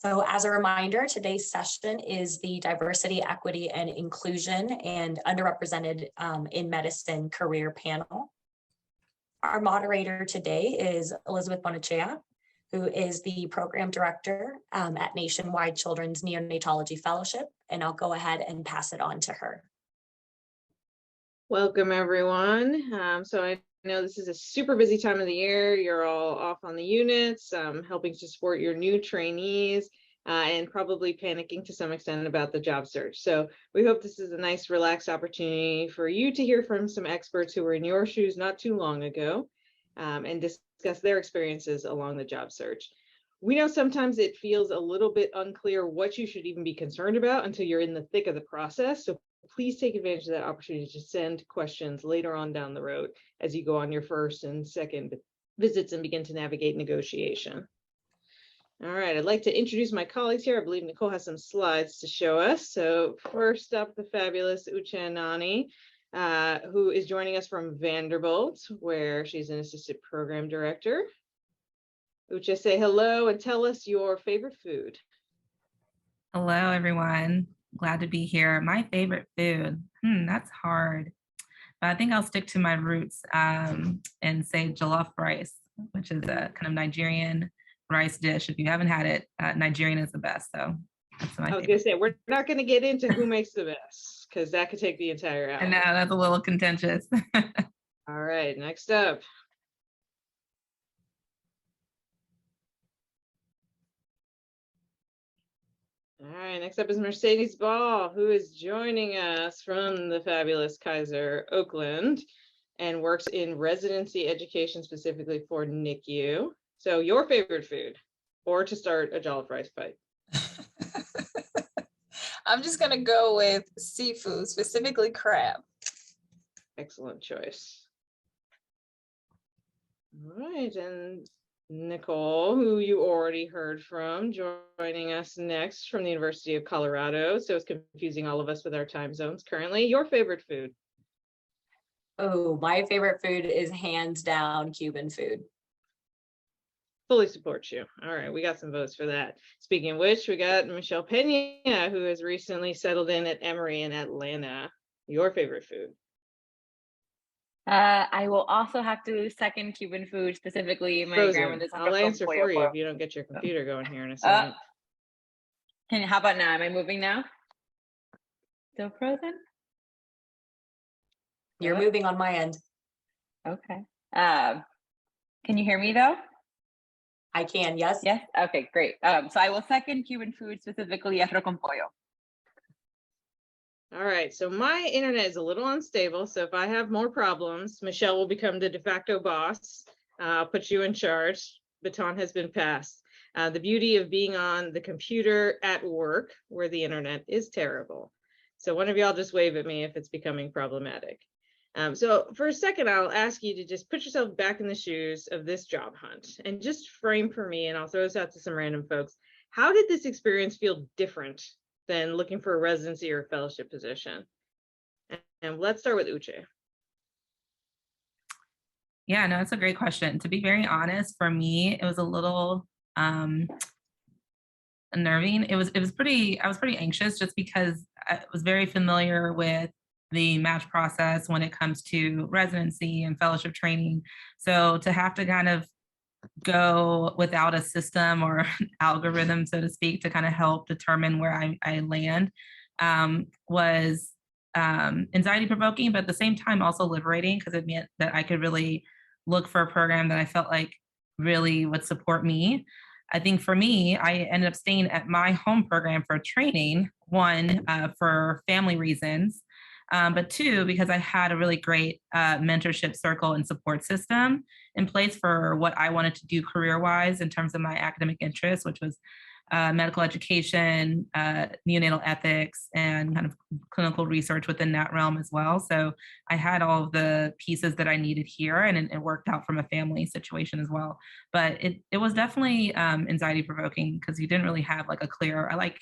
So as a reminder, today's session is the Diversity, Equity, and Inclusion and Underrepresented in Medicine Career Panel. Our moderator today is Elizabeth Bonachea, who is the Program Director at Nationwide Children's Neonatology Fellowship, and I'll go ahead and pass it on to her. Welcome, everyone. So I know this is a super busy time of the year. You're all off on the units, helping to support your new trainees, and probably panicking to some extent about the job search. So we hope this is a nice, relaxed opportunity for you to hear from some experts who were in your shoes not too long ago, and discuss their experiences along the job search. We know sometimes it feels a little bit unclear what you should even be concerned about until you're in the thick of the process. So please take advantage of that opportunity to send questions later on down the road as you go on your first and second visits and begin to navigate negotiation. All right, I'd like to introduce my colleagues here. I believe Nicole has some slides to show us. So first up, the fabulous Uche Anani, who is joining us from Vanderbilt, where she's an assistant program director. Uche, say hello and tell us your favorite food. Hello, everyone. Glad to be here. My favorite food, that's hard. But I think I'll stick to my roots and say jollof rice, which is a kind of Nigerian rice dish. If you haven't had it, Nigerian is the best. So that's my favorite. I was gonna say, we're not gonna get into who makes the best, because that could take the entire hour. I know, that's a little contentious. All right, next up. All right, next up is Mercedes Ball, who is joining us from the fabulous Kaiser, Oakland, and works in residency education specifically for NICU. So your favorite food, or to start a jollof rice fight? I'm just gonna go with seafood, specifically crab. Excellent choice. All right, and Nicole, who you already heard from, joining us next from the University of Colorado. So it's confusing all of us with our time zones currently. Your favorite food? Oh, my favorite food is hands down Cuban food. Fully support you. All right, we got some votes for that. Speaking of which, we got Michelle Pena, who has recently settled in at Emory in Atlanta. Your favorite food? I will also have to second Cuban food, specifically my grandmother's. I'll answer for you if you don't get your computer going here in a second. How about now? Am I moving now? Still frozen? You're moving on my end. Okay. Can you hear me though? I can, yes. Yes. Okay, great. So I will second Cuban food, specifically arroz con pollo. All right, so my internet is a little unstable, so if I have more problems, Michelle will become the de facto boss. I'll put you in charge. Baton has been passed. The beauty of being on the computer at work where the internet is terrible. So one of y'all just wave at me if it's becoming problematic. So for a second, I'll ask you to just put yourself back in the shoes of this job hunt and just frame for me, and I'll throw this out to some random folks. How did this experience feel different than looking for a residency or a fellowship position? And let's start with Uche. Yeah, no, it's a great question. To be very honest, for me, it was a little unnerving. I was pretty anxious just because I was very familiar with the match process when it comes to residency and fellowship training. So to have to kind of go without a system or algorithm, so to speak, to kind of help determine where I land was anxiety provoking, but at the same time also liberating, because it meant that I could really look for a program that I felt like really would support me. I think for me, I ended up staying at my home program for training, one, for family reasons, but two, because I had a really great mentorship circle and support system in place for what I wanted to do career-wise in terms of my academic interests, which was medical education, neonatal ethics, and kind of clinical research within that realm as well. So I had all of the pieces that I needed here, and it worked out from a family situation as well. But it was definitely anxiety provoking because you didn't really have like a clear, I like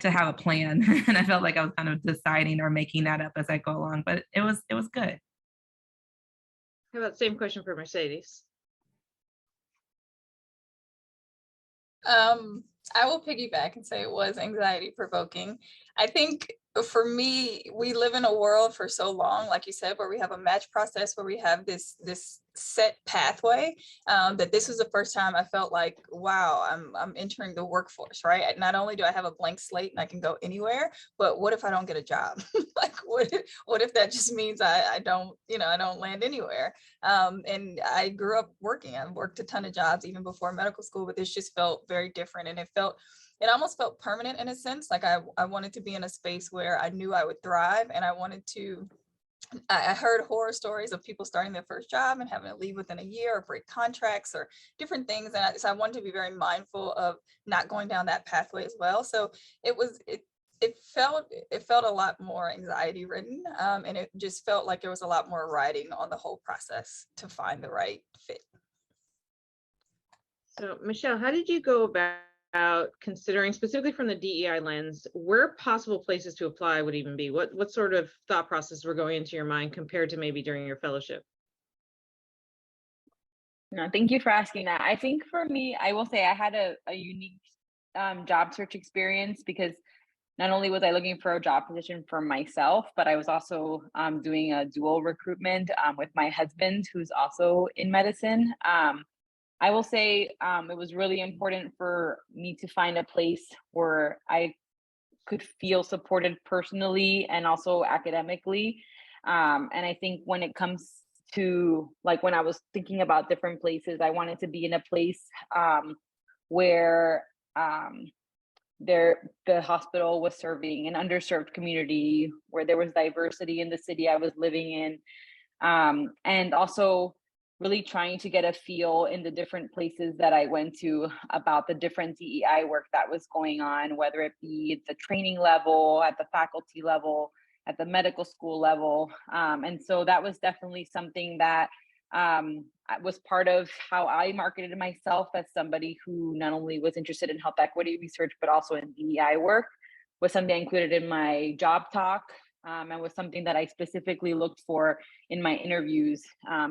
to have a plan, and I felt like I was kind of deciding or making that up as I go along, but it was good. How about the same question for Mercedes? I will piggyback and say it was anxiety provoking. I think for me, we live in a world for so long, like you said, where we have a match process, where we have this set pathway, that this was the first time I felt like, wow, I'm entering the workforce, right? Not only do I have a blank slate and I can go anywhere, but what if I don't get a job? Like, what if that just means I don't, I don't land anywhere? And I grew up working. I worked a ton of jobs even before medical school, but this just felt very different, and it almost felt permanent in a sense. Like I wanted to be in a space where I knew I would thrive, and I heard horror stories of people starting their first job and having to leave within a year or break contracts or different things. And so I wanted to be very mindful of not going down that pathway as well. So it felt a lot more anxiety ridden, and it just felt like there was a lot more riding on the whole process to find the right fit. So Michelle, how did you go about considering, specifically from the DEI lens, where possible places to apply would even be? What sort of thought process were going into your mind compared to maybe during your fellowship? No, thank you for asking that. I think for me, I will say I had a unique job search experience, because not only was I looking for a job position for myself, but I was also doing a dual recruitment with my husband, who's also in medicine. I will say it was really important for me to find a place where I could feel supported personally and also academically. And I think when it comes to, like, when I was thinking about different places, I wanted to be in a place where the hospital was serving an underserved community, where there was diversity in the city I was living in, and also really trying to get a feel in the different places that I went to about the different DEI work that was going on, whether it be at the training level, at the faculty level, at the medical school level. And so that was definitely something that was part of how I marketed myself as somebody who not only was interested in health equity research, but also in DEI work, was something I included in my job talk, and was something that I specifically looked for in my interviews,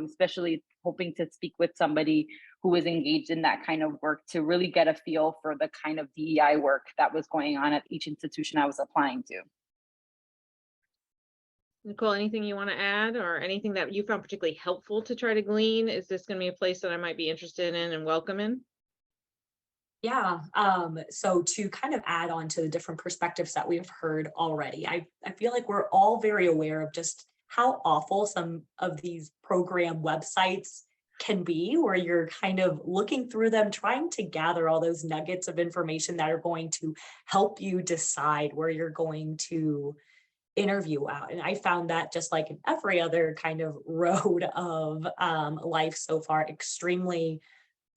especially hoping to speak with somebody who was engaged in that kind of work, to really get a feel for the kind of DEI work that was going on at each institution I was applying to. Nicole, anything you want to add, or anything that you found particularly helpful to try to glean? Is this going to be a place that I might be interested in and welcome in? Yeah, so to kind of add on to the different perspectives that we've heard already, I feel like we're all very aware of just how awful some of these program websites can be, where you're kind of looking through them, trying to gather all those nuggets of information that are going to help you decide where you're going to interview out. And I found that, just like in every other kind of road of life so far, extremely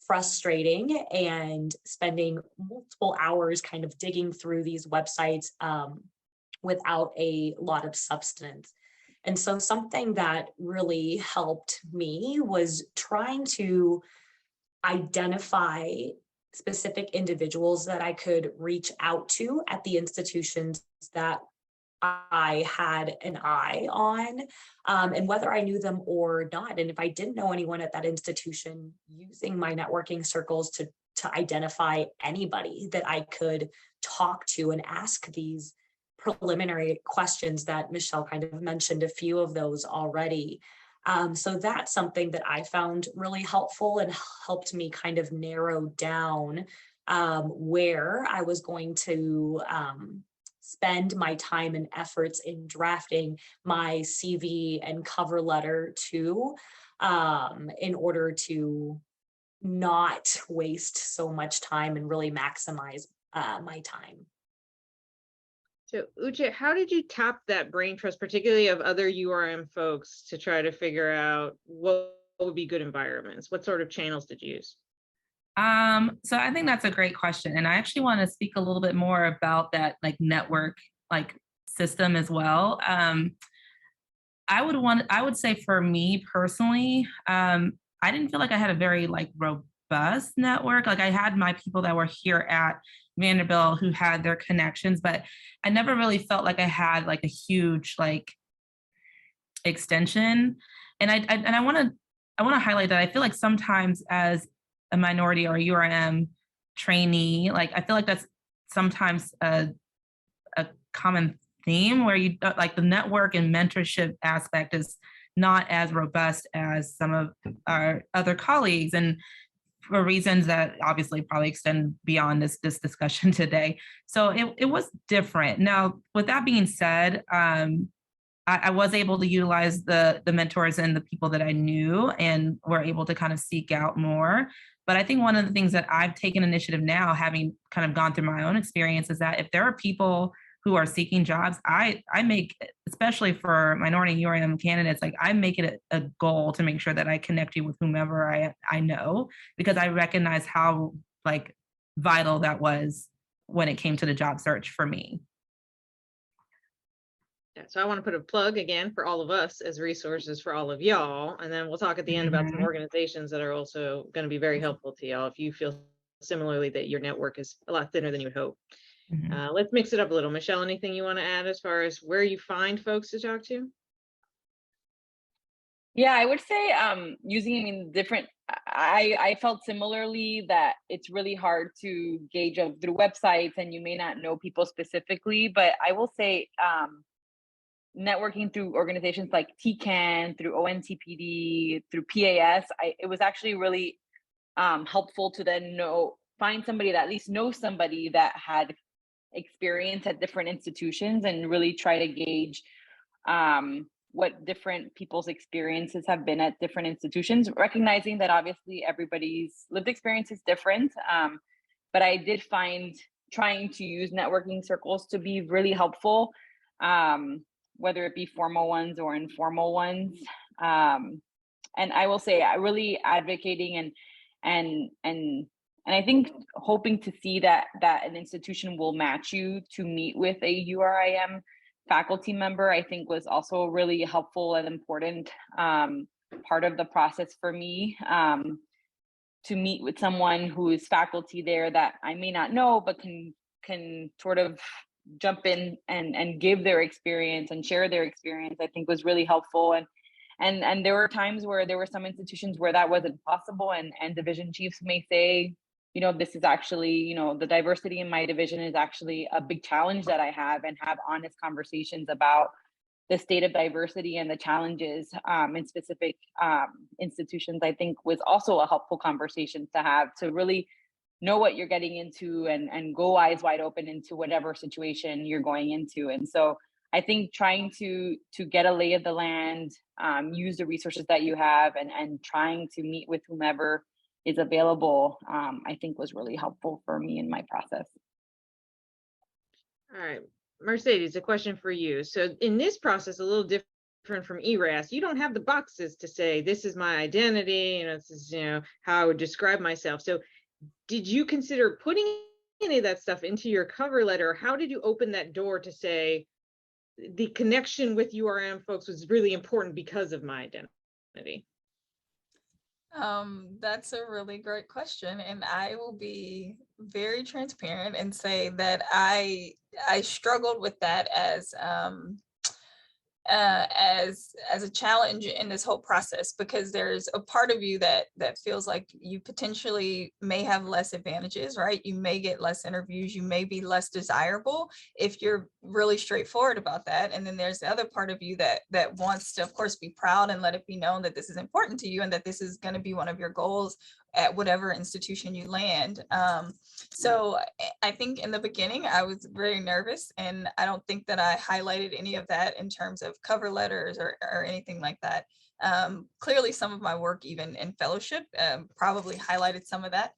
frustrating, and spending multiple hours kind of digging through these websites without a lot of substance. And so something that really helped me was trying to identify specific individuals that I could reach out to at the institutions that I had an eye on, and whether I knew them or not. And if I didn't know anyone at that institution, using my networking circles to identify anybody that I could talk to and ask these preliminary questions that Michelle kind of mentioned a few of those already. So that's something that I found really helpful and helped me kind of narrow down where I was going to spend my time and efforts in drafting my CV and cover letter to, in order to not waste so much time and really maximize my time. So Uche, how did you tap that brain trust, particularly of other URM folks, to try to figure out what would be good environments? What sort of channels did you use? So I think that's a great question. And I actually want to speak a little bit more about that, like, network, like, system as well. I would say for me personally, I didn't feel like I had a very, like, robust network. Like, I had my people that were here at Vanderbilt who had their connections, but I never really felt like I had, like, a huge, like, extension. And I want to highlight that I feel like sometimes as a minority or a URM, trainee. Like, I feel like that's sometimes a common theme where you like the network and mentorship aspect is not as robust as some of our other colleagues, and for reasons that obviously probably extend beyond this discussion today. So it was different. Now, with that being said, I was able to utilize the mentors and the people that I knew and were able to kind of seek out more. But I think one of the things that I've taken initiative now, having kind of gone through my own experience, is that if there are people who are seeking jobs, I make, especially for minority URiM candidates, like I make it a goal to make sure that I connect you with whomever I know, because I recognize how like vital that was when it came to the job search for me. Yeah, so I want to put a plug again for all of us as resources for all of y'all, and then we'll talk at the end about some organizations that are also going to be very helpful to y'all if you feel similarly that your network is a lot thinner than you would hope. Let's mix it up a little. Michelle, anything you want to add as far as where you find folks to talk to? Yeah, I would say using different, I felt similarly that it's really hard to gauge through websites and you may not know people specifically, but I will say networking through organizations like TECaN, through ONTPD, through PAS, it was actually really helpful to then find somebody that at least knows somebody that had experience at different institutions and really try to gauge what different people's experiences have been at different institutions, recognizing that obviously everybody's lived experience is different. But I did find trying to use networking circles to be really helpful, whether it be formal ones or informal ones. And I will say, I really advocating and I think hoping to see that an institution will match you to meet with a URiM faculty member, I think was also really helpful and important part of the process for me, to meet with someone who is faculty there that I may not know, but can sort of jump in and give their experience and share their experience, I think was really helpful. And there were times where there were some institutions where that wasn't possible, and division chiefs may say, this is actually, the diversity in my division is actually a big challenge that I have honest conversations about the state of diversity and the challenges in specific institutions, I think was also a helpful conversation to have, to really know what you're getting into and go eyes wide open into whatever situation you're going into. And so I think trying to get a lay of the land, use the resources that you have and trying to meet with whomever is available, I think was really helpful for me in my process. All right, Mercedes, a question for you. So in this process, a little different from ERAS, you don't have the boxes to say, this is my identity, this is, how I would describe myself. So did you consider putting any of that stuff into your cover letter? How did you open that door to say the connection with URiM folks was really important because of my identity? That's a really great question, and I will be very transparent and say that I struggled with that as a challenge in this whole process, because there's a part of you that feels like you potentially may have less advantages, right? You may get less interviews, you may be less desirable if you're really straightforward about that. And then there's the other part of you that wants to, of course, be proud and let it be known that this is important to you and that this is going to be one of your goals at whatever institution you land. So I think in the beginning, I was very nervous, and I don't think that I highlighted any of that in terms of cover letters or anything like that. Clearly, some of my work, even in fellowship, probably highlighted some of that,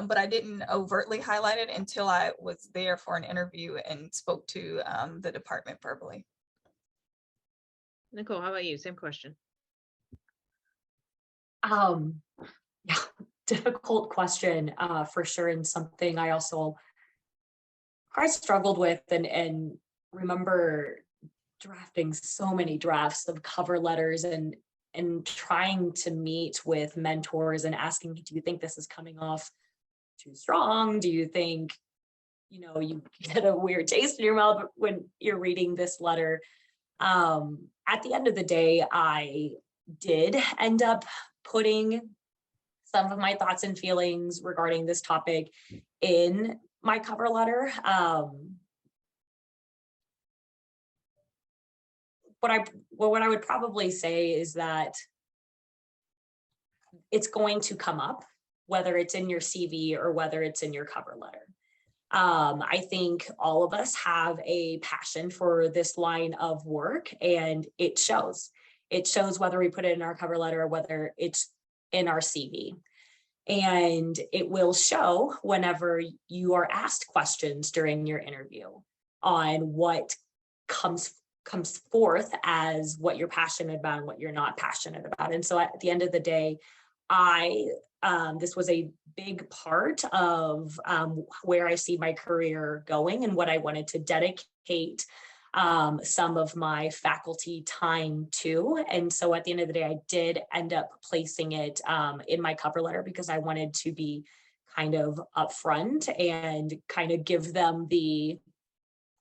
but I didn't overtly highlight it until I was there for an interview and spoke to the department verbally. Nicole, how about you? Same question. Yeah, difficult question for sure, and something I also quite struggled with, and remember drafting so many drafts of cover letters and trying to meet with mentors and asking, do you think this is coming off too strong? Do you think, you get a weird taste in your mouth when you're reading this letter? At the end of the day, I did end up putting some of my thoughts and feelings regarding this topic in my cover letter. What I would probably say is that it's going to come up, whether it's in your CV or whether it's in your cover letter. I think all of us have a passion for this line of work, and it shows. It shows whether we put it in our cover letter or whether it's in our CV. And it will show whenever you are asked questions during your interview on what comes forth as what you're passionate about and what you're not passionate about. And so at the end of the day, this was a big part of where I see my career going and what I wanted to dedicate some of my faculty time to. And so at the end of the day, I did end up placing it in my cover letter because I wanted to be kind of upfront and kind of give them the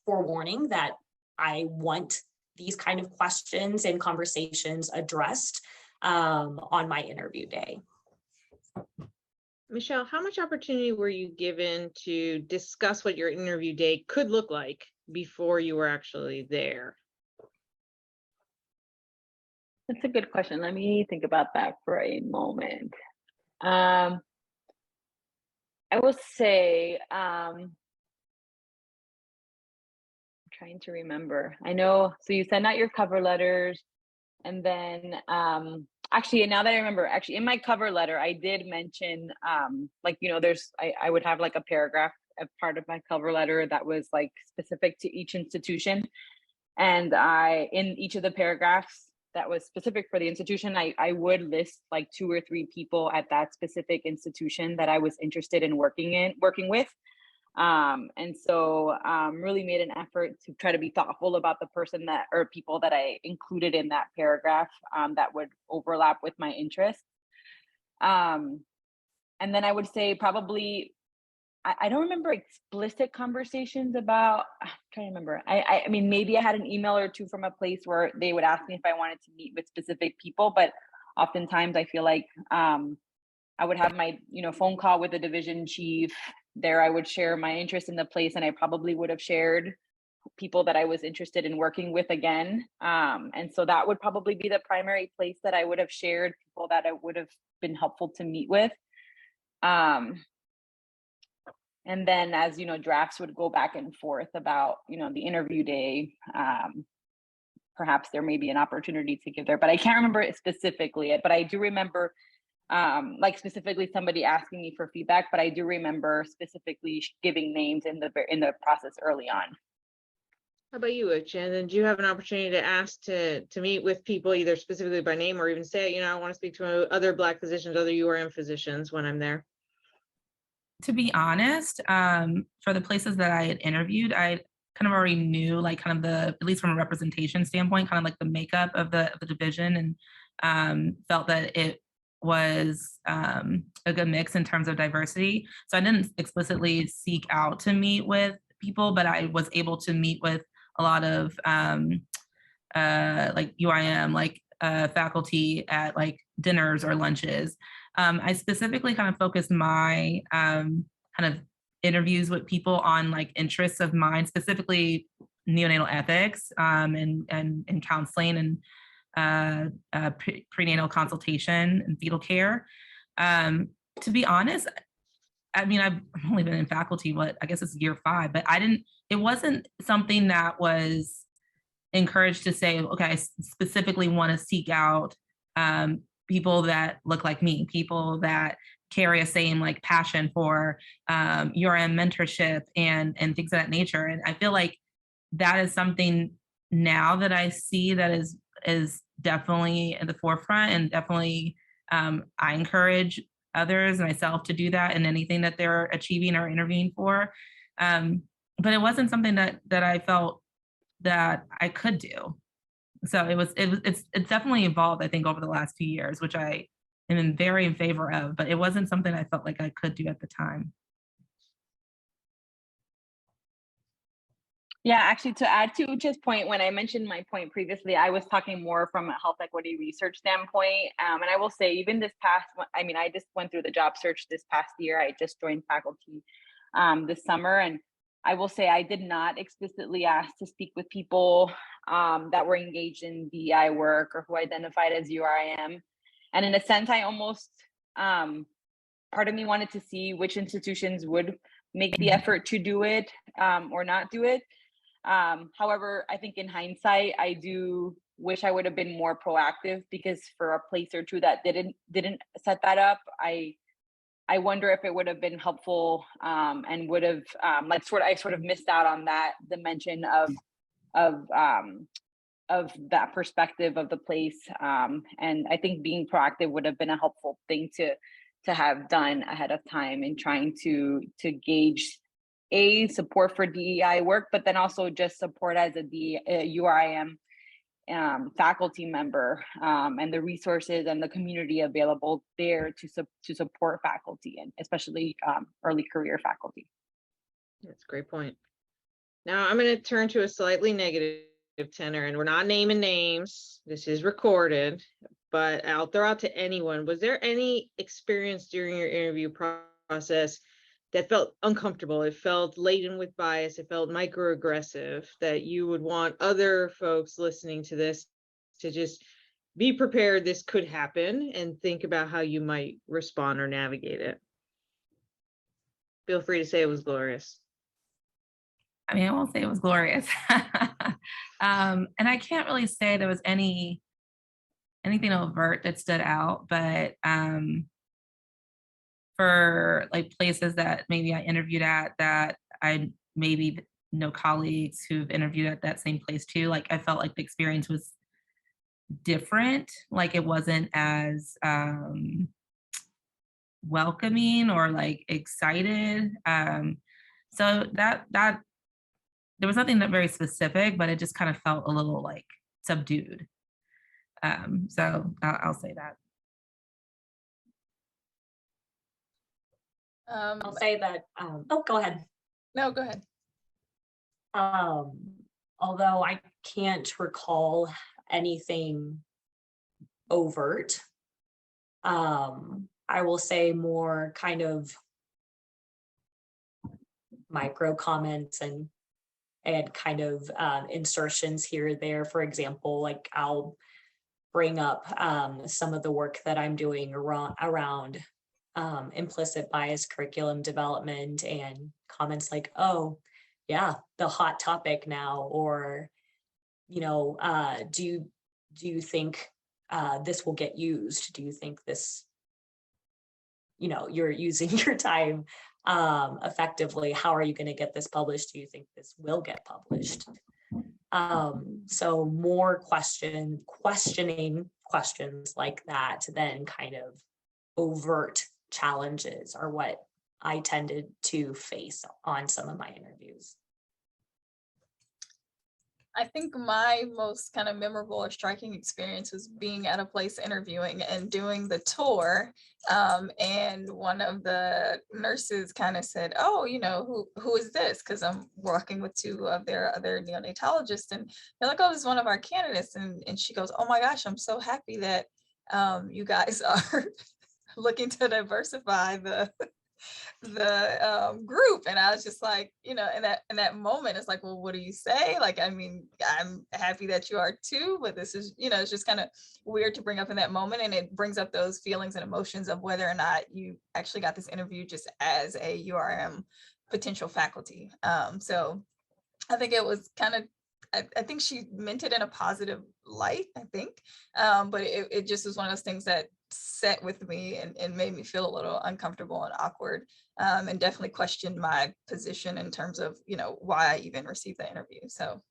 forewarning that I want these kind of questions and conversations addressed on my interview day. Michelle, how much opportunity were you given to discuss what your interview day could look like before you were actually there? That's a good question. Let me think about that for a moment. I will say, I'm trying to remember. I know, so you send out your cover letters, and then actually, now that I remember, actually in my cover letter, I did mention like, you know, I would have like a paragraph as part of my cover letter that was like specific to each institution. And in each of the paragraphs that was specific for the institution, I would list like 2 or 3 people at that specific institution that I was interested in working with. And so really made an effort to try to be thoughtful about the person that, or people that I included in that paragraph that would overlap with my interests. And then I would say probably, I don't remember explicit conversations about, I'm trying to remember. I mean, maybe I had an email or 2 from a place where they would ask me if I wanted to meet with specific people, but oftentimes I feel like I would have my, phone call with the division chief. There I would share my interest in the place, and I probably would have shared people that I was interested in working with again. And so that would probably be the primary place that I would have shared people that I would have been helpful to meet with. And then as, drafts would go back and forth about, the interview day, perhaps there may be an opportunity to give there, but I can't remember it specifically, but I do remember like specifically somebody asking me for feedback, but I do remember specifically giving names in the process early on. How about you, Shannon? Do you have an opportunity to ask to meet with people either specifically by name or even say, I want to speak to other Black physicians, other URM physicians when I'm there? To be honest, for the places that I had interviewed, I kind of already knew like kind of at least from a representation standpoint, kind of like the makeup of the division, and felt that it was a good mix in terms of diversity. So I didn't explicitly seek out to meet with people, but I was able to meet with a lot of like URiM, like faculty at like dinners or lunches. I specifically kind of focused my kind of interviews with people on like interests of mine, specifically neonatal ethics and counseling and prenatal consultation and fetal care. To be honest, I mean, I've only been in faculty, I guess it's year 5, but it wasn't something that was encouraged to say, okay, I specifically want to seek out people that look like me, people that carry a same like passion for URM mentorship and things of that nature. And I feel like that is something now that I see that is definitely at the forefront, and definitely I encourage others and myself to do that in anything that they're achieving or interviewing for. But it wasn't something that I felt that I could do. So it's definitely evolved, I think, over the last few years, which I am very in favor of, but it wasn't something I felt like I could do at the time. Yeah, actually, to add to Uche's point, when I mentioned my point previously, I was talking more from a health equity research standpoint. And I will say, even this past, I mean, I just went through the job search this past year. I just joined faculty this summer. And I will say, I did not explicitly ask to speak with people that were engaged in DEI work or who identified as URiM. And in a sense, I almost, part of me wanted to see which institutions would make the effort to do it or not do it. However, I think in hindsight, I do wish I would have been more proactive, because for a place or two that didn't set that up, I wonder if it would have been helpful and would have I sort of missed out on that dimension of that perspective of the place. And I think being proactive would have been a helpful thing to have done ahead of time in trying to gauge support for DEI work, but then also just support as a URiM faculty member and the resources and the community available there to support faculty, and especially early career faculty. That's a great point. Now I'm going to turn to a slightly negative tenor, and we're not naming names. This is recorded, but I'll throw out to anyone. Was there any experience during your interview process that felt uncomfortable? It felt laden with bias. It felt microaggressive, that you would want other folks listening to this to just be prepared this could happen and think about how you might respond or navigate it? Feel free to say it was glorious. I mean, I won't say it was glorious. And I can't really say there was anything overt that stood out, but for like places that maybe I interviewed at that I maybe know colleagues who've interviewed at that same place too, like I felt like the experience was different. Like it wasn't as welcoming or like excited. So that there was nothing that very specific, but it just kind of felt a little like subdued. So I'll say that. I'll say that, oh, go ahead. No, go ahead. Although I can't recall anything overt, I will say more kind of micro comments and kind of insertions here or there. For example, like I'll bring up some of the work that I'm doing around implicit bias curriculum development, and comments like, oh yeah, the hot topic now, or do you think this will get used? Do you think this, you're using your time effectively? How are you going to get this published? Do you think this will get published? So more questioning questions like that than kind of overt challenges are what I tended to face on some of my interviews. I think my most kind of memorable or striking experience was being at a place interviewing and doing the tour. And one of the nurses kind of said, oh, who is this? Because I'm working with two of their other neonatologists. And they're like, oh, this is one of our candidates. And she goes, oh my gosh, I'm so happy that you guys are looking to diversify the group. And I was just like, in that moment, it's like, well, what do you say? Like, I mean, I'm happy that you are too, but this is, it's just kind of weird to bring up in that moment. And it brings up those feelings and emotions of whether or not you actually got this interview just as a URiM potential faculty. So I think it was kind of, I think she meant it in a positive light, I think. But it just was one of those things that sat with me and made me feel a little uncomfortable and awkward, and definitely questioned my position in terms of, why I even received the interview. So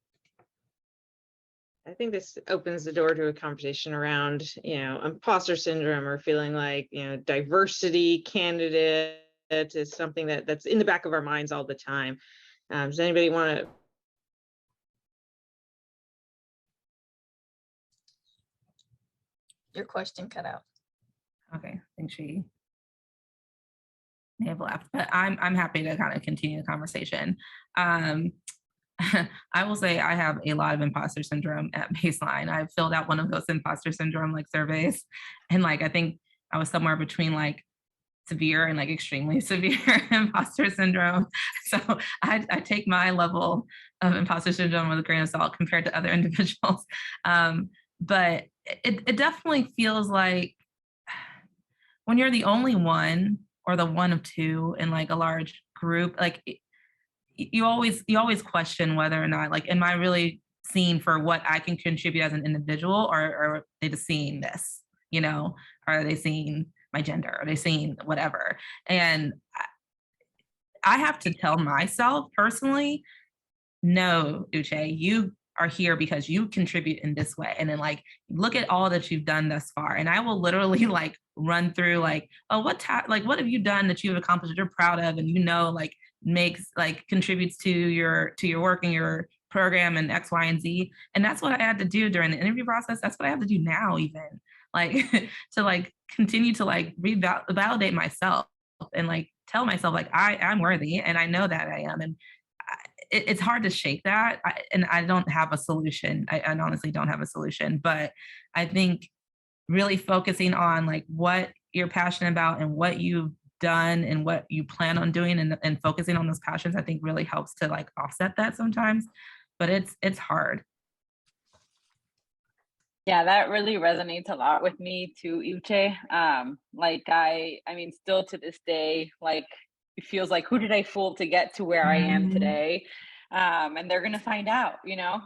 I think this opens the door to a conversation around, imposter syndrome, or feeling like, diversity candidate is something that's in the back of our minds all the time. Does anybody want to? Your question cut out. Okay, I think she may have left, but I'm happy to kind of continue the conversation. I will say I have a lot of imposter syndrome at baseline. I filled out one of those imposter syndrome like surveys, and like I think I was somewhere between like severe and like extremely severe imposter syndrome. So I take my level of imposter syndrome with a grain of salt compared to other individuals. But it definitely feels like when you're the only one or the one of two in like a large group, like you always question whether or not, like, am I really seen for what I can contribute as an individual, or are they just seeing this, you know, are they seeing my gender, are they seeing whatever? And I have to tell myself personally, no, Uche, you are here because you contribute in this way. And then like, look at all that you've done thus far. And I will literally like run through like, oh, what what have you done that you've accomplished that you're proud of, and you know, like makes like contributes to your work and your program and X, Y, and Z. And that's what I had to do during the interview process. That's what I have to do now, even like to like continue to like validate myself and like tell myself like I'm worthy and I know that I am. And it's hard to shake that. And I don't have a solution. I honestly don't have a solution, but I think really focusing on like what you're passionate about and what you've done and what you plan on doing, and focusing on those passions, I think really helps to like offset that sometimes, but it's hard. Yeah, that really resonates a lot with me too, Uche. Like I mean, still to this day, like it feels like, who did I fool to get to where I am today? And they're gonna find out, you know.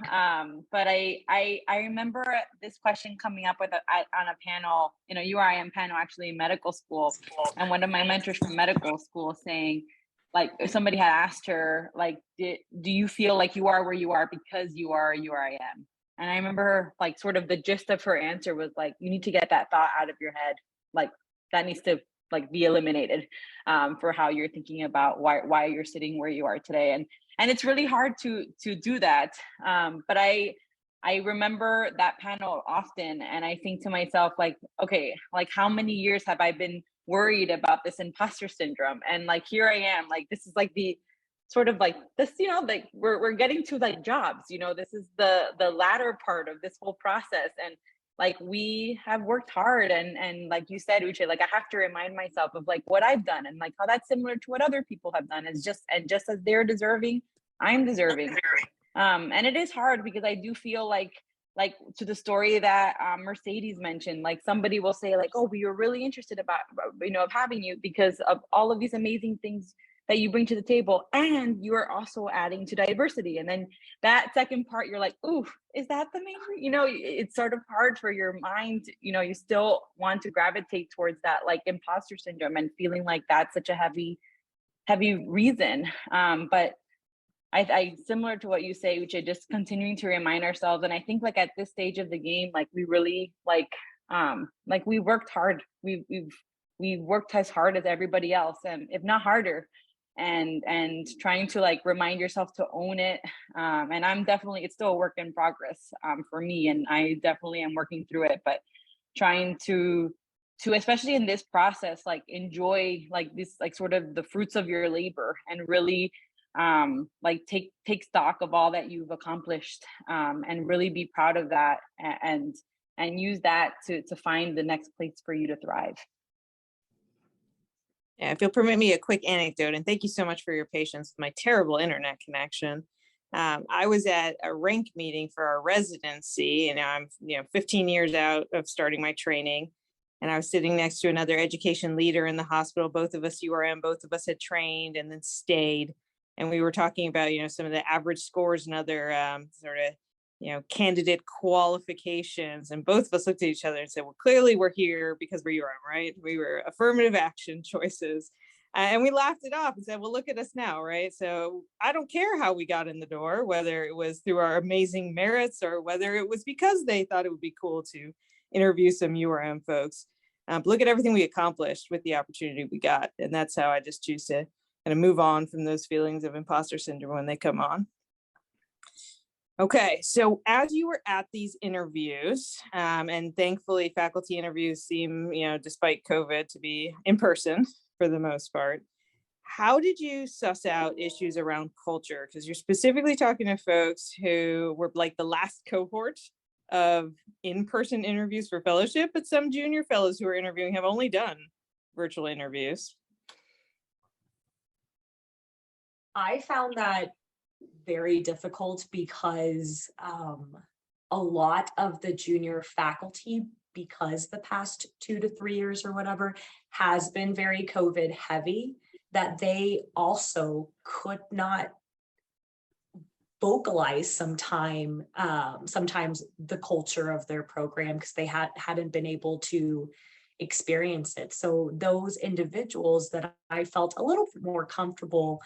But I remember this question coming up on a panel, you know, URiM panel actually in medical school, and one of my mentors from medical school saying, like, if somebody had asked her, like, do you feel like you are where you are because you are URiM? And I remember like sort of the gist of her answer was like, you need to get that thought out of your head. Like that needs to like be eliminated for how you're thinking about why you're sitting where you are today. And it's really hard to do that. But I remember that panel often, and I think to myself, like, okay, like how many years have I been worried about this imposter syndrome? And like, here I am, like, this is like the sort of like this, you know, like we're getting to like jobs, you know, this is the latter part of this whole process. And like, we have worked hard, and like you said, Uche, like I have to remind myself of like what I've done and like how that's similar to what other people have done. Is just as they're deserving, I'm deserving. And it is hard because I do feel like to the story that Mercedes mentioned, like somebody will say like, oh, we were really interested about, you know, of having you because of all of these amazing things that you bring to the table, and you are also adding to diversity. And then that second part, you're like, ooh, is that the main, you know, it's sort of hard for your mind, you know, you still want to gravitate towards that like imposter syndrome and feeling like that's such a heavy reason. But I similar to what you say, Uche, just continuing to remind ourselves. And I think like at this stage of the game, like we really like we worked hard. We've worked as hard as everybody else, and if not harder. And trying to like remind yourself to own it. And I'm definitely, it's still a work in progress for me, and I definitely am working through it, but trying to especially in this process, like enjoy like this, like sort of the fruits of your labor, and really like take stock of all that you've accomplished, and really be proud of that, and use that to find the next place for you to thrive. Yeah, if you'll permit me a quick anecdote, and thank you so much for your patience with my terrible internet connection. I was at a rank meeting for our residency, and I'm 15 years out of starting my training, and I was sitting next to another education leader in the hospital. Both of us URM, both of us had trained and then stayed, and we were talking about some of the average scores and other sort of candidate qualifications. And both of us looked at each other and said, well, clearly we're here because we're URM, right? We were affirmative action choices. And we laughed it off and said, well, look at us now, right? So I don't care how we got in the door, whether it was through our amazing merits or whether it was because they thought it would be cool to interview some URM folks. But look at everything we accomplished with the opportunity we got. And that's how I just choose to kind of move on from those feelings of imposter syndrome when they come on. Okay, so as you were at these interviews, and thankfully faculty interviews seem, despite COVID, to be in person for the most part, how did you suss out issues around culture? Because you're specifically talking to folks who were like the last cohort of in-person interviews for fellowship, but some junior fellows who are interviewing have only done virtual interviews. I found that very difficult because a lot of the junior faculty, because the past 2 to 3 years or whatever has been very COVID heavy, that they also could not vocalize sometimes the culture of their program because they hadn't been able to experience it. So those individuals that I felt a little bit more comfortable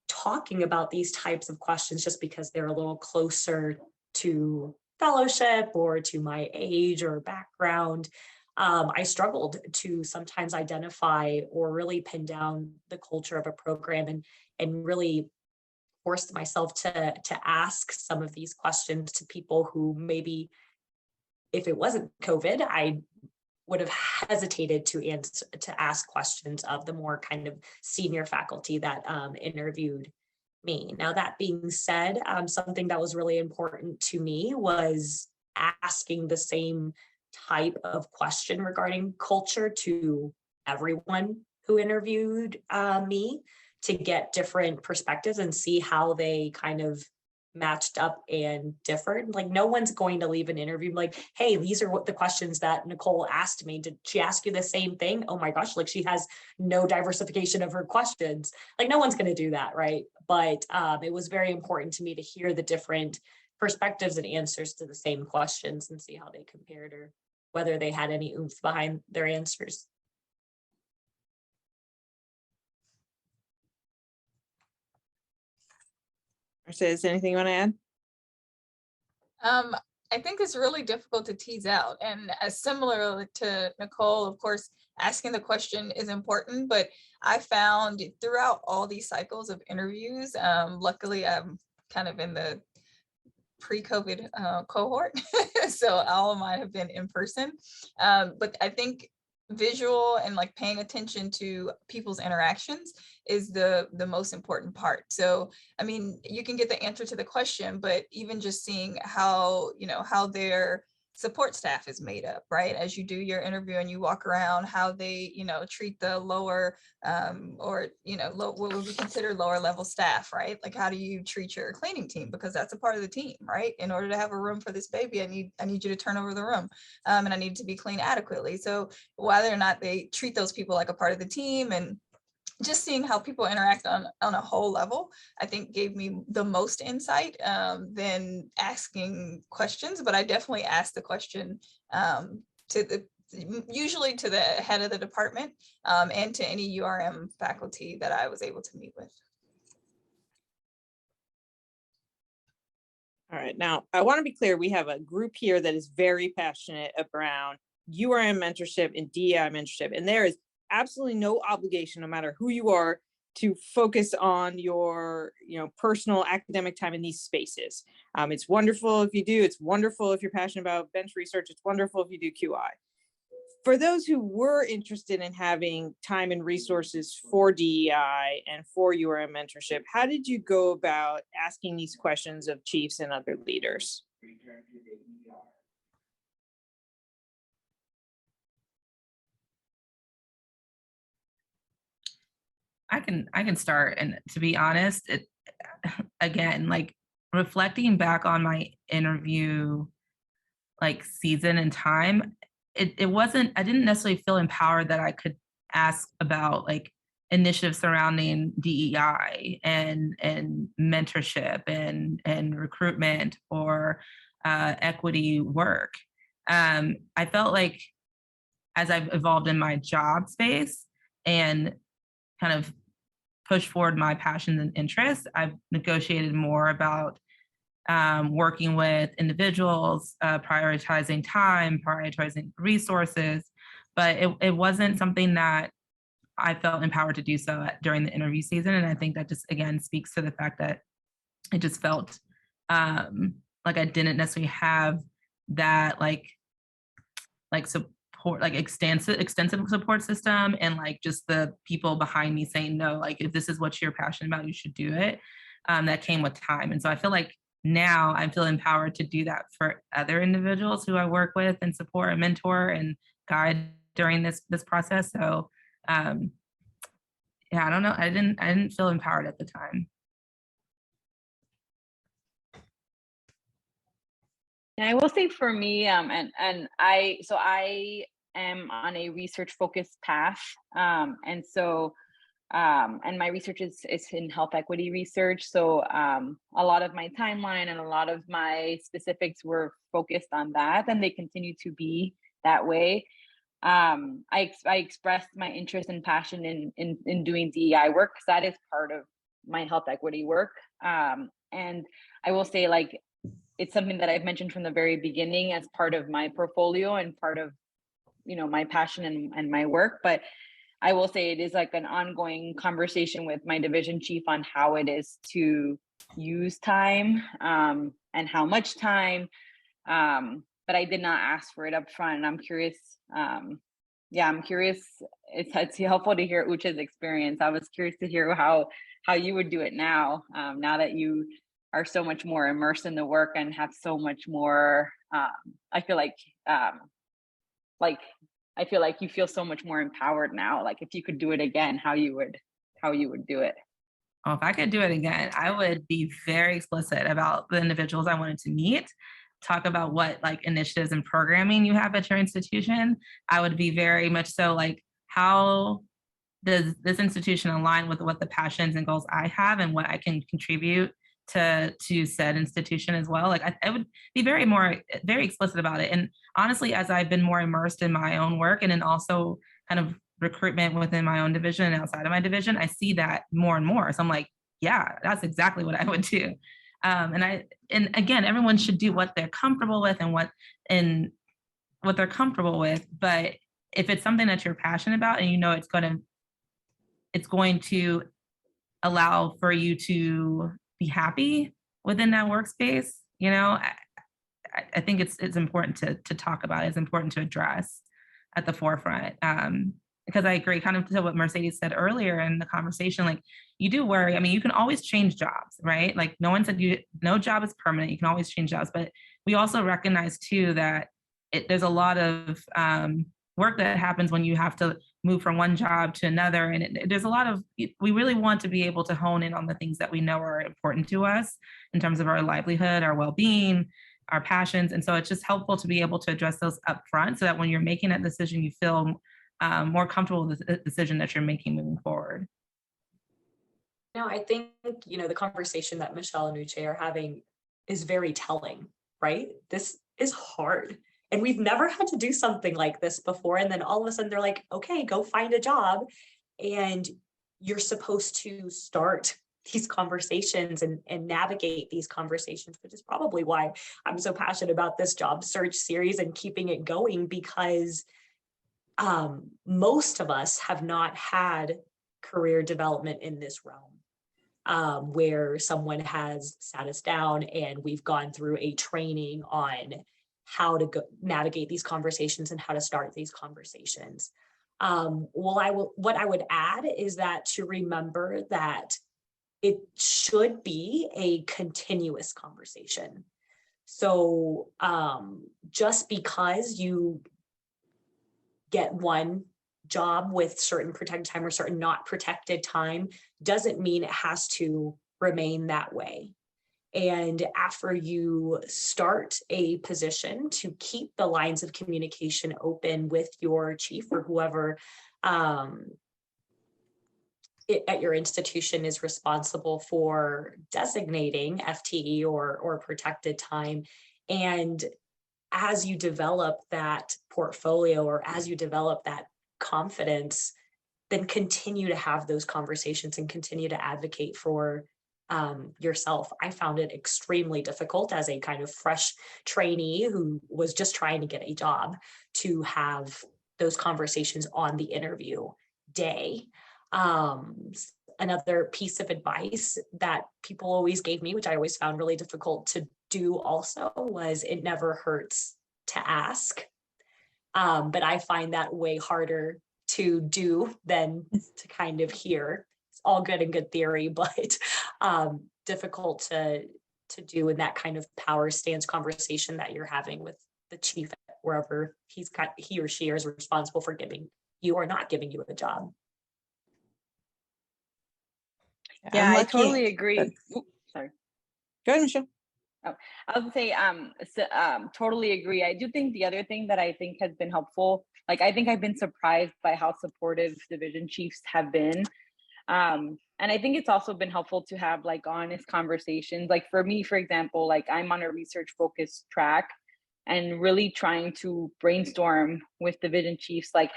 talking about these types of questions just because they're a little closer to fellowship or to my age or background, I struggled to sometimes identify or really pin down the culture of a program and really forced myself to ask some of these questions to people who maybe, if it wasn't COVID, I would have hesitated to ask questions of the more kind of senior faculty that interviewed me. Now, that being said, something that was really important to me was asking the same type of question regarding culture to everyone who interviewed me to get different perspectives and see how they kind of matched up and differed. Like, no one's going to leave an interview like, hey, these are what the questions that Nicole asked me. Did she ask you the same thing? Oh my gosh, like she has no diversification of her questions. Like, no one's going to do that, right? But it was very important to me to hear the different perspectives and answers to the same questions and see how they compared or whether they had any oomph behind their answers. Is anything you want to add? I think it's really difficult to tease out. And as similar to Nicole, of course, asking the question is important, but I found throughout all these cycles of interviews, luckily I'm kind of in the pre-COVID cohort, so all of mine have been in person. But I think visual and like paying attention to people's interactions is the most important part. So I mean, you can get the answer to the question, but even just seeing how, you know, how their support staff is made up, right? As you do your interview and you walk around, how they, you know, treat the lower or, you know, what would we consider lower level staff, right? Like, how do you treat your cleaning team? Because that's a part of the team, right? In order to have a room for this baby, I need you to turn over the room and I need to be clean adequately. So whether or not they treat those people like a part of the team and just seeing how people interact on a whole level, I think gave me the most insight than asking questions. But I definitely asked the question usually to the head of the department and to any URM faculty that I was able to meet with. All right, now I want to be clear, we have a group here that is very passionate around URM mentorship and DEI mentorship, and there is absolutely no obligation, no matter who you are, to focus on your, you know, personal academic time in these spaces. It's wonderful if you do. It's wonderful if you're passionate about bench research. It's wonderful if you do QI. For those who were interested in having time and resources for DEI and for URM mentorship, how did you go about asking these questions of chiefs and other leaders? I can start, and to be honest, it again, like reflecting back on my interview like season and time, it wasn't, I didn't necessarily feel empowered that I could ask about like initiatives surrounding DEI and mentorship and recruitment or equity work. I felt like as I've evolved in my job space and kind of push forward my passions and interests, I've negotiated more about working with individuals, prioritizing time, prioritizing resources, but it wasn't something that I felt empowered to do so during the interview season. And I think that just, again, speaks to the fact that it just felt like I didn't necessarily have that like support, like extensive support system, and like just the people behind me saying, no, like if this is what you're passionate about, you should do it. That came with time. And so I feel like now I feel empowered to do that for other individuals who I work with and support and mentor and guide during this process. So yeah, I don't know. I didn't feel empowered at the time. And I will say for me, and I am on a research focused path, and so and my research is in health equity research. So a lot of my timeline and a lot of my specifics were focused on that, and they continue to be that way. I expressed my interest and passion in doing DEI work because that is part of my health equity work. And I will say, like, it's something that I've mentioned from the very beginning as part of my portfolio and part of, you know, my passion and my work. But I will say it is like an ongoing conversation with my division chief on how it is to use time and how much time. But I did not ask for it up front. And I'm curious. I'm curious. It's helpful to hear Ucha's experience. I was curious to hear how you would do it now, now that you are so much more immersed in the work and have so much more. I feel like you feel so much more empowered now. Like if you could do it again, how you would do it. Oh, if I could do it again, I would be very explicit about the individuals I wanted to meet, talk about what like initiatives and programming you have at your institution. I would be very much so like, how does this institution align with what the passions and goals I have and what I can contribute to said institution as well. Like I would be very explicit about it. And honestly, as I've been more immersed in my own work and then also kind of recruitment within my own division and outside of my division, I see that more and more. So I'm like, yeah, that's exactly what I would do. And again, everyone should do what they're comfortable with and what they're comfortable with. But if it's something that you're passionate about and you know it's going to allow for you to be happy within that workspace, you know, I think it's important to talk about it. It's important to address at the forefront. Because I agree kind of to what Mercedes said earlier in the conversation, like you do worry. I mean, you can always change jobs, right? Like no one said no job is permanent. You can always change jobs, but we also recognize too that there's a lot of work that happens when you have to move from one job to another. And there's a lot of, we really want to be able to hone in on the things that we know are important to us in terms of our livelihood, our well-being, our passions. And so it's just helpful to be able to address those up front so that when you're making that decision, you feel more comfortable with the decision that you're making moving forward. No, I think, you know, the conversation that Michelle and Uche are having is very telling, right? This is hard. And we've never had to do something like this before. And then all of a sudden they're like, okay, go find a job. And you're supposed to start these conversations and navigate these conversations, which is probably why I'm so passionate about this job search series and keeping it going, because most of us have not had career development in this realm, where someone has sat us down and we've gone through a training on how to navigate these conversations and how to start these conversations. What I would add is that to remember that it should be a continuous conversation. So just because you get one job with certain protected time or certain not protected time doesn't mean it has to remain that way. And after you start a position, to keep the lines of communication open with your chief or whoever at your institution is responsible for designating FTE or protected time. And as you develop that portfolio or as you develop that confidence, then continue to have those conversations and continue to advocate for yourself. I found it extremely difficult as a kind of fresh trainee who was just trying to get a job to have those conversations on the interview day. Another piece of advice that people always gave me, which I always found really difficult to do also, was it never hurts to ask. But I find that way harder to do than to kind of hear. It's all good and good theory, but difficult to do in that kind of power stance conversation that you're having with the chief, wherever he or she is responsible for giving you or not giving you a job. Yeah, I totally agree. Sorry. Go ahead, Michelle. Oh, I was gonna say, totally agree. I do think the other thing that I think has been helpful, like I think I've been surprised by how supportive division chiefs have been. And I think it's also been helpful to have like honest conversations. Like for me, for example, like I'm on a research focused track and really trying to brainstorm with division chiefs, like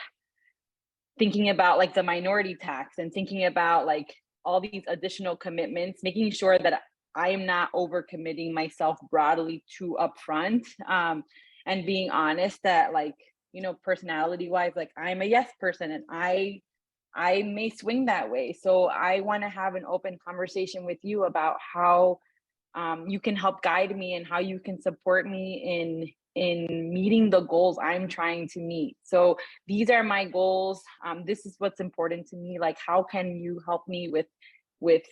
thinking about like the minority tax and thinking about like all these additional commitments, making sure that I am not overcommitting myself broadly too upfront, and being honest that like, you know, personality wise, like I'm a yes person and I may swing that way. So I want to have an open conversation with you about how you can help guide me and how you can support me in meeting the goals I'm trying to meet. So these are my goals. This is what's important to me. Like, how can you help me with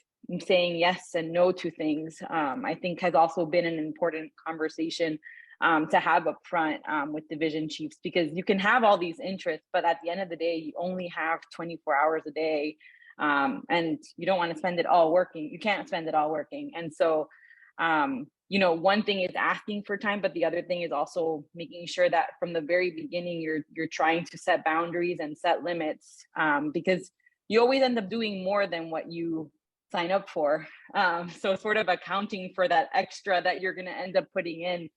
saying yes and no to things? I think has also been an important conversation to have up front with division chiefs, because you can have all these interests, but at the end of the day, you only have 24 hours a day, and you don't want to spend it all working. You can't spend it all working. And so, you know, one thing is asking for time, but the other thing is also making sure that from the very beginning, you're trying to set boundaries and set limits, because you always end up doing more than what you sign up for. So sort of accounting for that extra that you're going to end up putting in,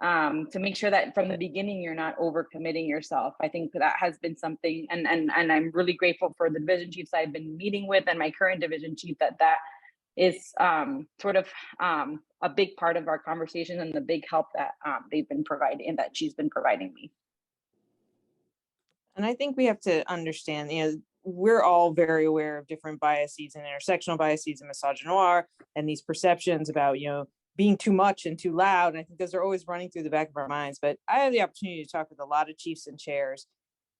to make sure that from the beginning you're not overcommitting yourself. I think that has been something, and I'm really grateful for the division chiefs I've been meeting with and my current division chief that is sort of a big part of our conversation and the big help that they've been providing and that she's been providing me. And I think we have to understand, you know, we're all very aware of different biases and intersectional biases and misogynoir and these perceptions about, you know, being too much and too loud. And I think those are always running through the back of our minds. But I have the opportunity to talk with a lot of chiefs and chairs,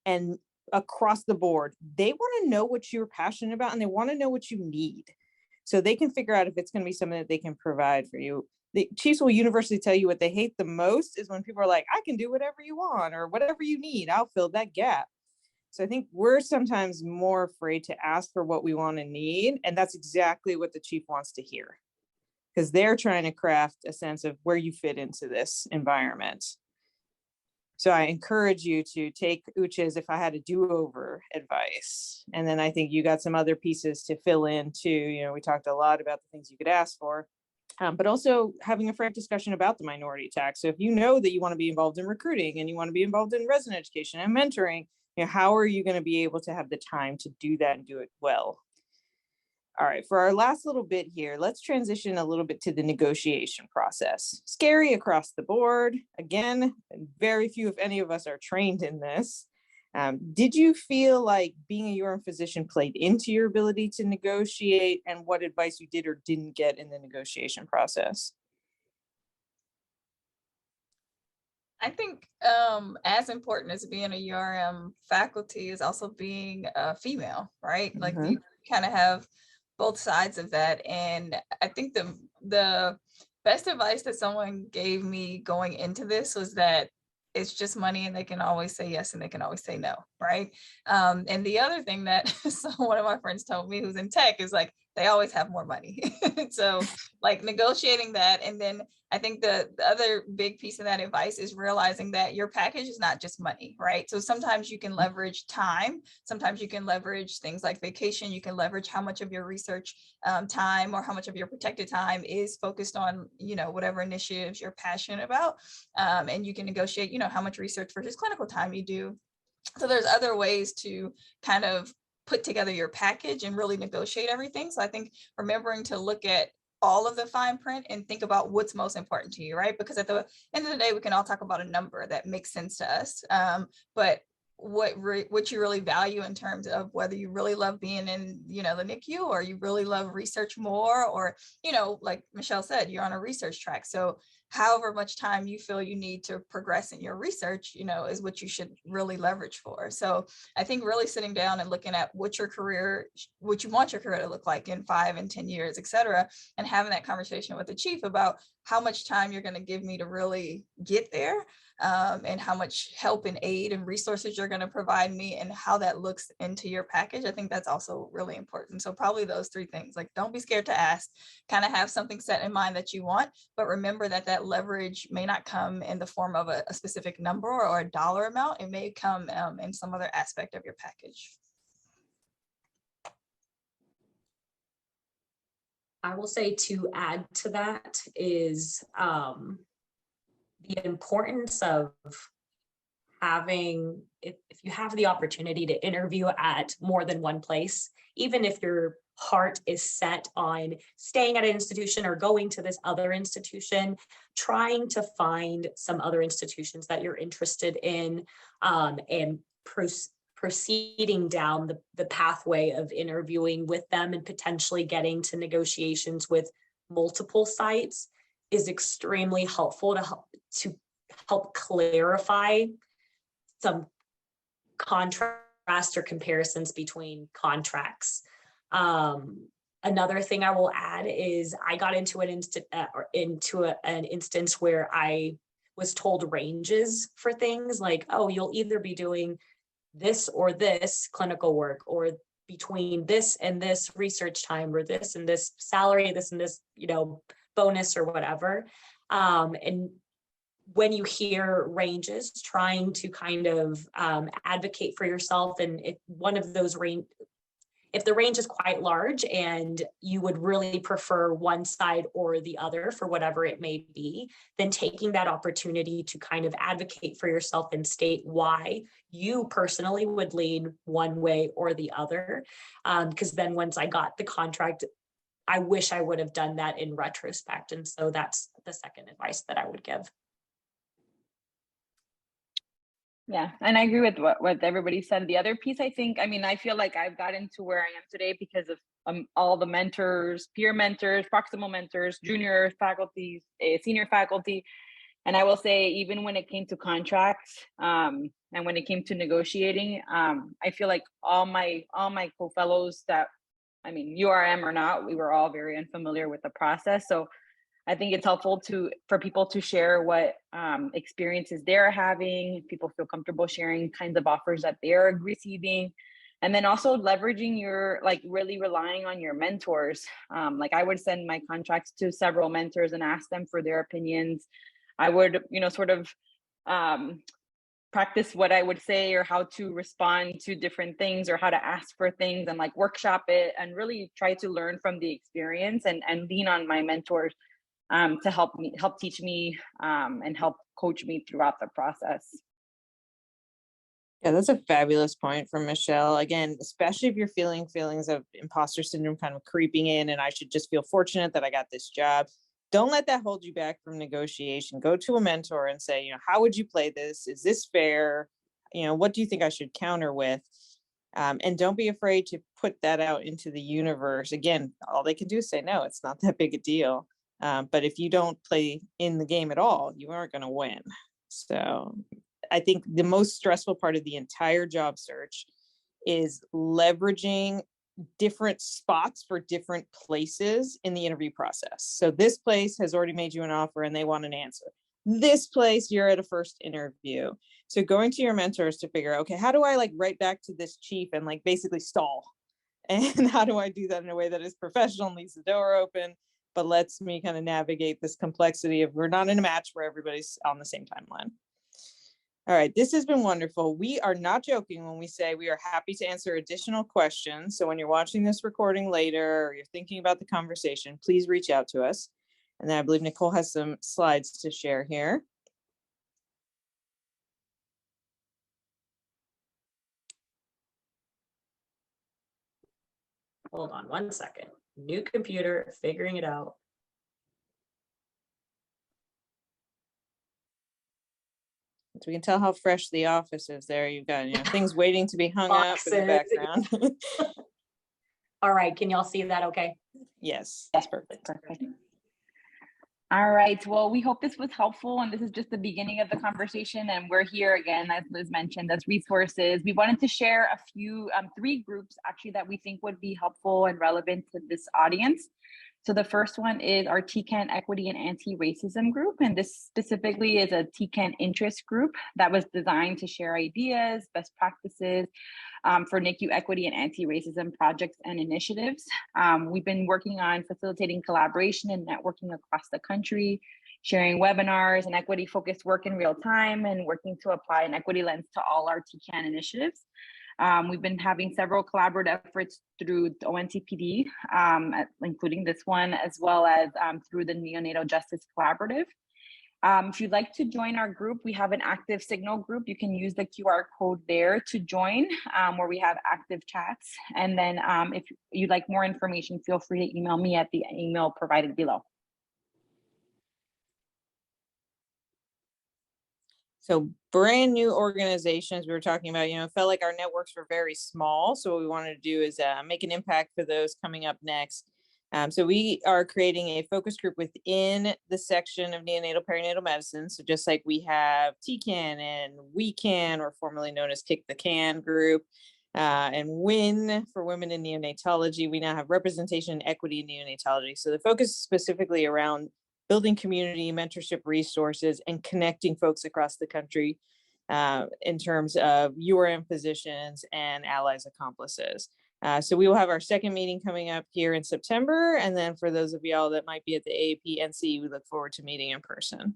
and across the board, they want to know what you're passionate about and they want to know what you need, so they can figure out if it's going to be something that they can provide for you. The chiefs will universally tell you what they hate the most is when people are like, I can do whatever you want or whatever you need, I'll fill that gap. So I think we're sometimes more afraid to ask for what we want and need. And that's exactly what the chief wants to hear, because they're trying to craft a sense of where you fit into this environment. So I encourage you to take Uche's "if I had a do-over" advice. And then I think you got some other pieces to fill in too. You know, we talked a lot about the things you could ask for, but also having a frank discussion about the minority tax. So if you know that you want to be involved in recruiting and you want to be involved in resident education and mentoring, you know, how are you going to be able to have the time to do that and do it well? All right, for our last little bit here, let's transition a little bit to the negotiation process. Scary across the board. Again, very few, if any of us, are trained in this. Did you feel like being a URiM physician played into your ability to negotiate, and what advice you did or didn't get in the negotiation process? I think as important as being a URiM faculty is also being a female, right? Like you kind of have both sides of that. And I think the best advice that someone gave me going into this was that it's just money and they can always say yes and they can always say no, right? And the other thing that one of my friends told me who's in tech is like, they always have more money. So like negotiating that. And then I think the other big piece of that advice is realizing that your package is not just money, right? So sometimes you can leverage time. Sometimes you can leverage things like vacation. You can leverage how much of your research time or how much of your protected time is focused on, you know, whatever initiatives you're passionate about. And you can negotiate, you know, how much research versus clinical time you do. So there's other ways to kind of put together your package and really negotiate everything. So I think remembering to look at all of the fine print and think about what's most important to you, right? Because at the end of the day, we can all talk about a number that makes sense to us. But what you really value in terms of whether you really love being in, you know, the NICU, or you really love research more, or, you know, like Michelle said, you're on a research track. So however much time you feel you need to progress in your research, you know, is what you should really leverage for. So I think really sitting down and looking at what your career, what you want your career to look like in 5 and 10 years, et cetera, and having that conversation with the chief about how much time you're going to give me to really get there, and how much help and aid and resources you're going to provide me, and how that looks into your package. I think that's also really important. So probably those 3 things, like, don't be scared to ask, kind of have something set in mind that you want, but remember that that leverage may not come in the form of a specific number or a dollar amount. It may come in some other aspect of your package. I will say, to add to that is the importance of having, if you have the opportunity to interview at more than one place, even if your heart is set on staying at an institution or going to this other institution, trying to find some other institutions that you're interested in, and proceeding down the pathway of interviewing with them and potentially getting to negotiations with multiple sites is extremely helpful to help clarify some contrast or comparisons between contracts. Another thing I will add is I got into an instance where I was told ranges for things like, oh, you'll either be doing this or this clinical work, or between this and this research time, or this and this salary, this and this, you know, bonus or whatever. And when you hear ranges, trying to kind of advocate for yourself, and one of those range, if the range is quite large and you would really prefer one side or the other for whatever it may be, then taking that opportunity to kind of advocate for yourself and state why you personally would lean one way or the other. Because then once I got the contract, I wish I would have done that in retrospect. And so that's the second advice that I would give. Yeah, and I agree with what everybody said. The other piece, I think, I mean, I feel like I've gotten to where I am today because of all the mentors, peer mentors, proximal mentors, junior faculty, senior faculty. And I will say, even when it came to contracts, and when it came to negotiating, I feel like all my co-fellows that, I mean, URiM or not, we were all very unfamiliar with the process. So I think it's helpful for people to share what experiences they're having. People feel comfortable sharing kinds of offers that they're receiving. And then also leveraging your, like, really relying on your mentors. Like, I would send my contracts to several mentors and ask them for their opinions. I would, you know, sort of practice what I would say or how to respond to different things or how to ask for things, and like workshop it and really try to learn from the experience and lean on my mentors to help teach me and help coach me throughout the process. Yeah, that's a fabulous point from Michelle. Again, especially if you're feeling feelings of imposter syndrome kind of creeping in, and I should just feel fortunate that I got this job. Don't let that hold you back from negotiation. Go to a mentor and say, you know, how would you play this? Is this fair? You know, what do you think I should counter with? And don't be afraid to put that out into the universe. Again, all they can do is say, no, it's not that big a deal. But if you don't play in the game at all, you aren't going to win. So I think the most stressful part of the entire job search is leveraging different spots for different places in the interview process. So this place has already made you an offer and they want an answer. This place, you're at a first interview. So going to your mentors to figure out, okay, how do I like write back to this chief and like basically stall? And how do I do that in a way that is professional and leaves the door open, but lets me kind of navigate this complexity of we're not in a match where everybody's on the same timeline. All right, this has been wonderful. We are not joking when we say we are happy to answer additional questions. So when you're watching this recording later or you're thinking about the conversation, please reach out to us. And then I believe Nicole has some slides to share here. Hold on one second. New computer, figuring it out. So we can tell how fresh the office is there. You've got, you know, things waiting to be hung up in the background. All right, can y'all see that okay? Yes, that's perfect. All right. Well, we hope this was helpful, and this is just the beginning of the conversation. And we're here again, as Liz mentioned, as resources. We wanted to share a few, 3 groups actually that we think would be helpful and relevant to this audience. So the first one is our TECaN Equity and Anti-Racism group. And this specifically is a TECaN interest group that was designed to share ideas, best practices for NICU equity and anti-racism projects and initiatives. We've been working on facilitating collaboration and networking across the country, sharing webinars and equity-focused work in real time, and working to apply an equity lens to all our TECaN initiatives. We've been having several collaborative efforts through the ONTPD, including this one, as well as through the Neonatal Justice Collaborative. If you'd like to join our group, we have an active Signal group. You can use the QR code there to join, where we have active chats. And then if you'd like more information, feel free to email me at the email provided below. So brand new organizations we were talking about, felt like our networks were very small. So what we wanted to do is make an impact for those coming up next. So we are creating a focus group within the section of neonatal perinatal medicine. So just like we have TECaN and WeCan, or formerly known as Kick the Can group, and WIN for women in neonatology, we now have representation and equity in neonatology. So the focus is specifically around building community, mentorship resources, and connecting folks across the country in terms of URiM physicians and allies accomplices. So we will have our second meeting coming up here in September. And then for those of y'all that might be at the AAP-NC, we look forward to meeting in person.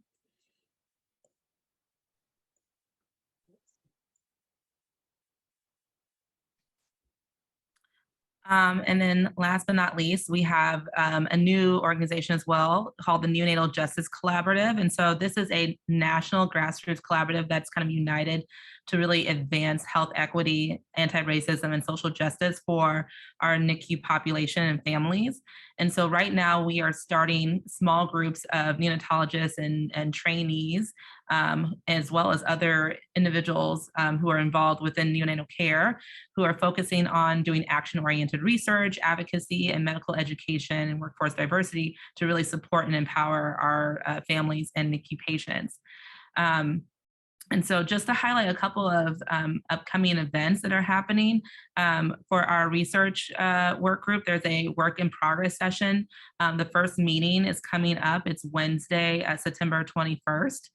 And then last but not least, we have a new organization as well called the Neonatal Justice Collaborative. And so this is a national grassroots collaborative that's kind of united to really advance health equity, anti-racism, and social justice for our NICU population and families. And so right now we are starting small groups of neonatologists and trainees, as well as other individuals who are involved within neonatal care, who are focusing on doing action-oriented research, advocacy, and medical education and workforce diversity to really support and empower our families and NICU patients. And so just to highlight a couple of upcoming events that are happening for our research work group, there's a work in progress session. The first meeting is coming up. It's Wednesday, September 21st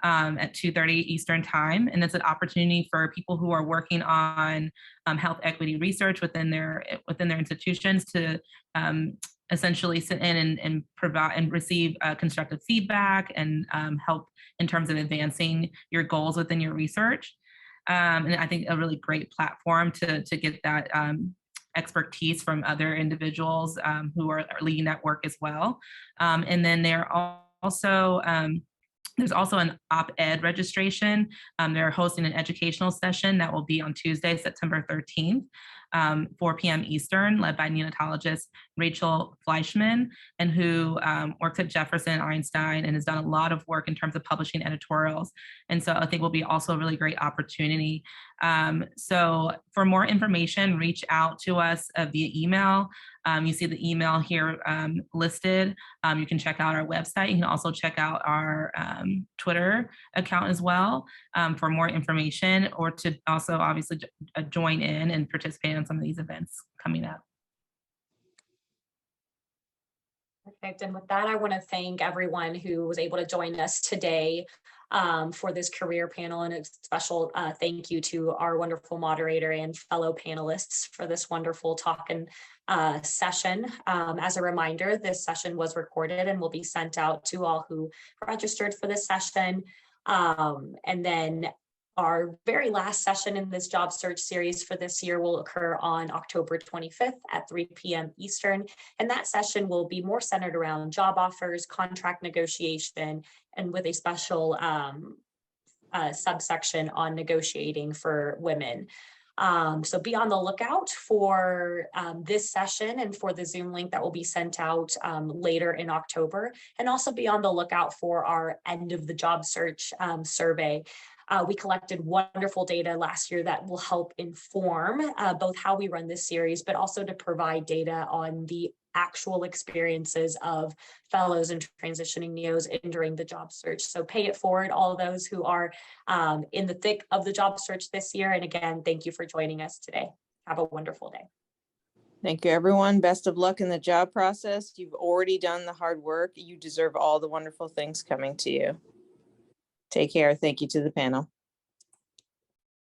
at 2:30 Eastern time. And it's an opportunity for people who are working on health equity research within their institutions to essentially sit in and provide and receive constructive feedback and help in terms of advancing your goals within your research. And I think a really great platform to get that expertise from other individuals who are leading that work as well. And then there's also an op-ed registration. They're hosting an educational session that will be on Tuesday, September 13th, 4 p.m. Eastern, led by neonatologist Rachel Fleischman, and who works at Jefferson Einstein and has done a lot of work in terms of publishing editorials. And so I think will be also a really great opportunity. So for more information, reach out to us via email. You see the email here listed. You can check out our website. You can also check out our Twitter account as well for more information, or to also obviously join in and participate in some of these events coming up. Perfect. And with that, I want to thank everyone who was able to join us today for this career panel, and a special thank you to our wonderful moderator and fellow panelists for this wonderful talk and session. As a reminder, this session was recorded and will be sent out to all who registered for this session. And then our very last session in this job search series for this year will occur on October 25th at 3 p.m. Eastern. And that session will be more centered around job offers, contract negotiation, and with a special subsection on negotiating for women. So be on the lookout for this session and for the Zoom link that will be sent out later in October. And also be on the lookout for our end of the job search survey. We collected wonderful data last year that will help inform both how we run this series, but also to provide data on the actual experiences of fellows and transitioning neos entering the job search. So pay it forward, all those who are in the thick of the job search this year. And again, thank you for joining us today. Have a wonderful day. Thank you, everyone. Best of luck in the job process. You've already done the hard work. You deserve all the wonderful things coming to you. Take care. Thank you to the panel.